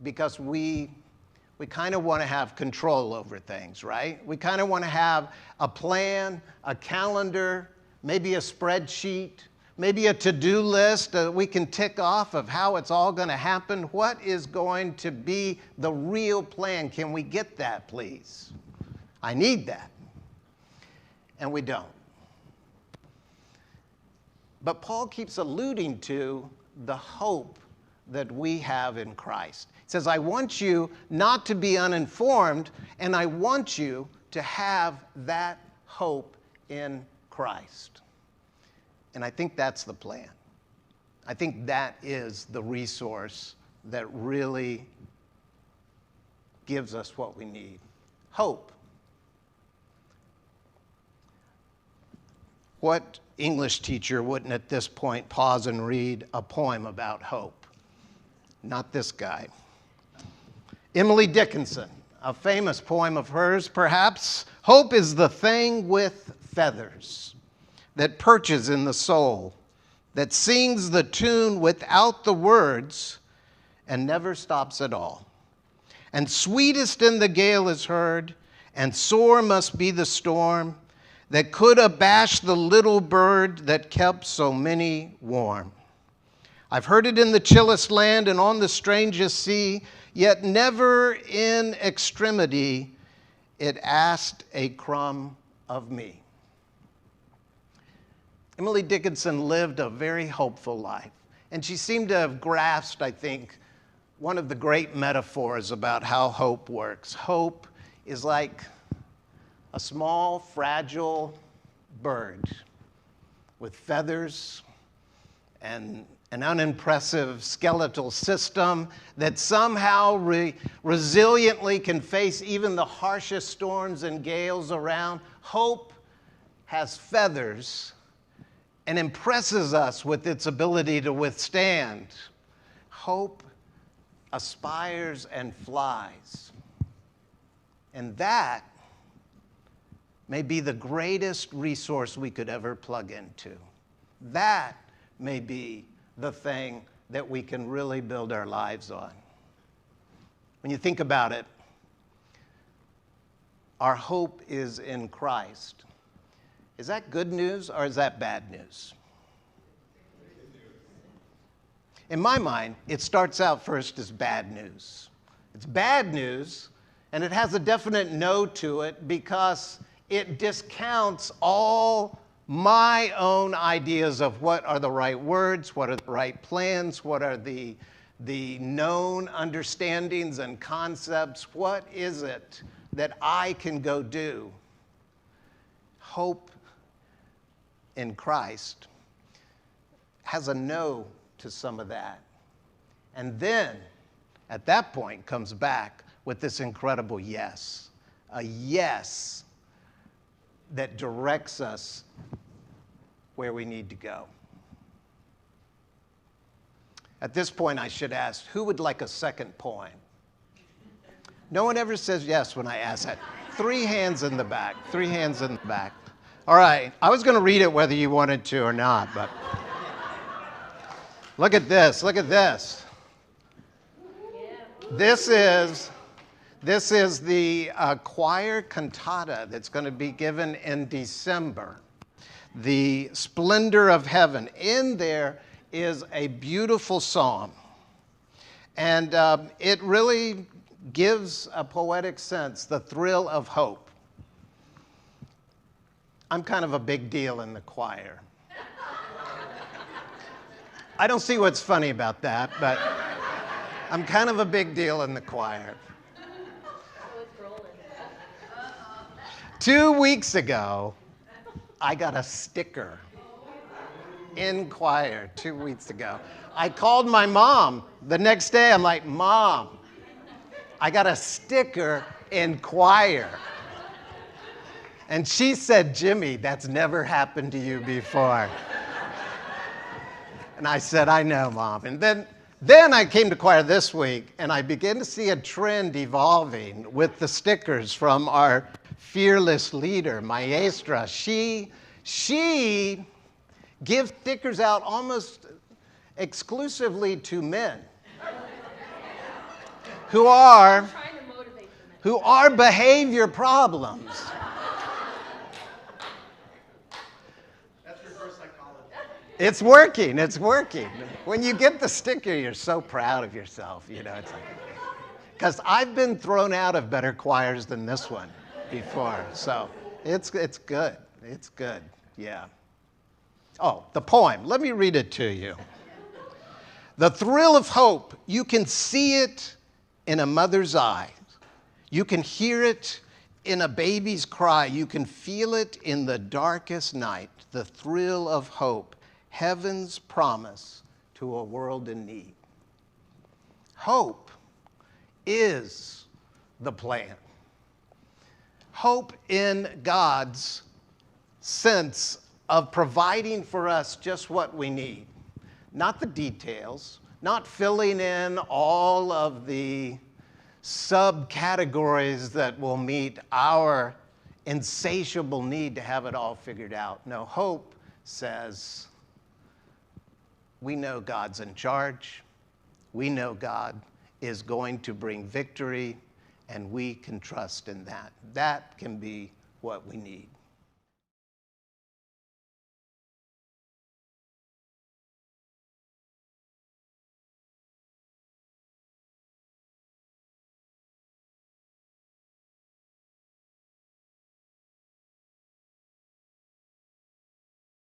because we kind of want to have control over things, right? We kind of want to have a plan, a calendar, maybe a spreadsheet, maybe a to-do list that we can tick off of how it's all going to happen. What is going to be the real plan? Can we get that, please? I need that. And we don't. But Paul keeps alluding to the hope that we have in Christ. He says, I want you not to be uninformed, and I want you to have that hope in Christ. And I think that's the plan. I think that is the resource that really gives us what we need. Hope. What English teacher wouldn't at this point pause and read a poem about hope? Not this guy. Emily Dickinson, a famous poem of hers, perhaps. Hope is the thing with feathers that perches in the soul, that sings the tune without the words and never stops at all. And sweetest in the gale is heard, and sore must be the storm that could abash the little bird that kept so many warm. I've heard it in the chillest land and on the strangest sea, yet never in extremity it asked a crumb of me. Emily Dickinson lived a very hopeful life, and she seemed to have grasped, I think, one of the great metaphors about how hope works. Hope is like a small, fragile bird with feathers and an unimpressive skeletal system that somehow resiliently can face even the harshest storms and gales around. Hope has feathers and impresses us with its ability to withstand. Hope aspires and flies. And that may be the greatest resource we could ever plug into. That may be the thing that we can really build our lives on. When you think about it, our hope is in Christ. Is that good news or is that bad news? In my mind, it starts out first as bad news. It's bad news, and it has a definite no to it because it discounts all my own ideas of what are the right words, what are the right plans, what are the known understandings and concepts. What is it that I can go do? Hope in Christ has a no to some of that. And then, at that point, comes back with this incredible yes. A yes that directs us where we need to go. At this point, I should ask, who would like a second poem? No one ever says yes when I ask that. 3 hands in the back. 3 hands in the back. All right. I was going to read it whether you wanted to or not, but look at this. Look at this. This is the choir cantata that's going to be given in December. The Splendor of Heaven. In there is a beautiful psalm. And it really gives a poetic sense, the thrill of hope. I'm kind of a big deal in the choir. I don't see what's funny about that, but I'm kind of a big deal in the choir. 2 weeks ago, I got a sticker in choir 2 weeks ago. I called my mom the next day. I'm like, Mom, I got a sticker in choir. And she said, Jimmy, that's never happened to you before. And I said, I know, Mom. And then I came to choir this week, and I began to see a trend evolving with the stickers from our fearless leader, Maestra. She gives stickers out almost exclusively to men. who are I'm trying to motivate them. who are behavior problems. That's reverse psychology. It's working. It's working. When you get the sticker, you're so proud of yourself. You know, it's like, because I've been thrown out of better choirs than this one before. So it's good. It's good. Yeah. Oh, the poem. Let me read it to you. The thrill of hope, you can see it in a mother's eyes. You can hear it in a baby's cry. You can feel it in the darkest night. The thrill of hope, heaven's promise to a world in need. Hope is the plan. Hope in God's sense of providing for us just what we need. Not the details, not filling in all of the subcategories that will meet our insatiable need to have it all figured out. No, hope says, we know God's in charge. We know God is going to bring victory, and we can trust in that. That can be what we need.